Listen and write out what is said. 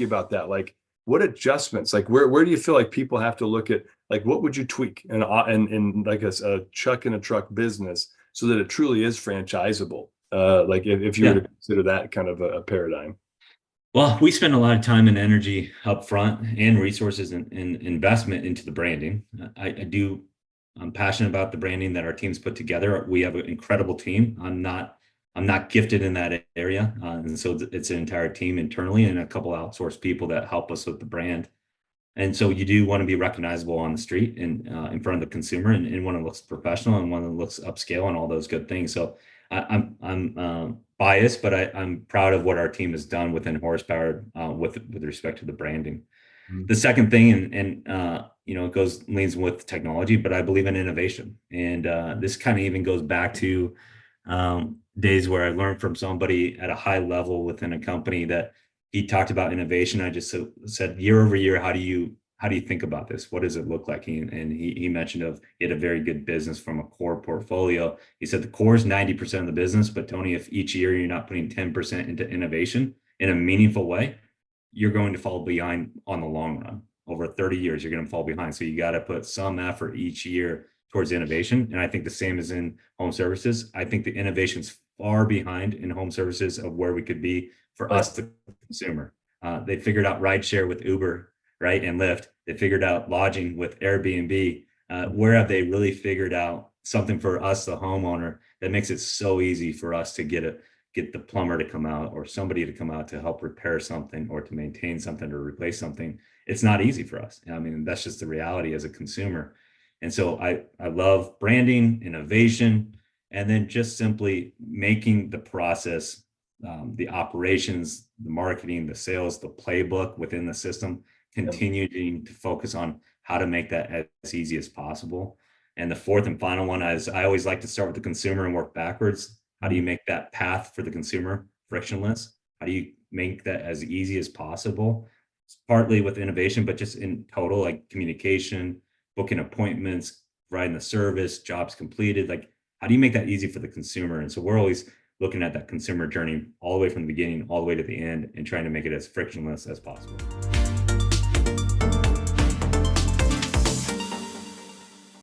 you about that. Like, what adjustments, like where do you feel like people have to look at, like, what would you tweak in like a chuck in a truck business so that it truly is franchisable? Like if you were Yeah. to consider that kind of a paradigm. Well, we spend a lot of time and energy up front and resources and investment into the branding. I'm passionate about the branding that our teams put together. We have an incredible team. I'm not gifted in that area. And so it's an entire team internally and a couple outsourced people that help us with the brand. And so you do want to be recognizable on the street and in front of the consumer, and one that looks professional and one that looks upscale and all those good things. So I'm biased, but I'm proud of what our team has done within horsepower with respect to the branding. Mhm. The second thing, it goes leans with technology, but I believe in innovation, and this kind of even goes back to days where I learned from somebody at a high level within a company that he talked about innovation. I just said, year over year, how do you think about this? What does it look like? He mentioned he had a very good business from a core portfolio. He said the core is 90% of the business, but Tony, if each year you're not putting 10% into innovation in a meaningful way, you're going to fall behind on the long run. Over 30 years, you're going to fall behind. So you got to put some effort each year towards innovation. And I think the same is in home services. I think the innovation's far behind in home services of where we could be for Right. us, the consumer. They figured out rideshare with Uber, right, and Lyft. They figured out lodging with Airbnb. Where have they really figured out something for us, the homeowner, that makes it so easy for us to get the plumber to come out or somebody to come out to help repair something or to maintain something or replace something? It's not easy for us. I mean, that's just the reality as a consumer. And so I love branding, innovation, and then just simply making the process, the operations, the marketing, the sales, the playbook within the system, Yeah. continuing to focus on how to make that as easy as possible. And the fourth and final one is I always like to start with the consumer and work backwards. How do you make that path for the consumer frictionless? How do you make that as easy as possible? It's partly with innovation, but just in total, like communication, booking appointments, providing the service, jobs completed. Like, how do you make that easy for the consumer? And so we're always looking at that consumer journey all the way from the beginning, all the way to the end, and trying to make it as frictionless as possible.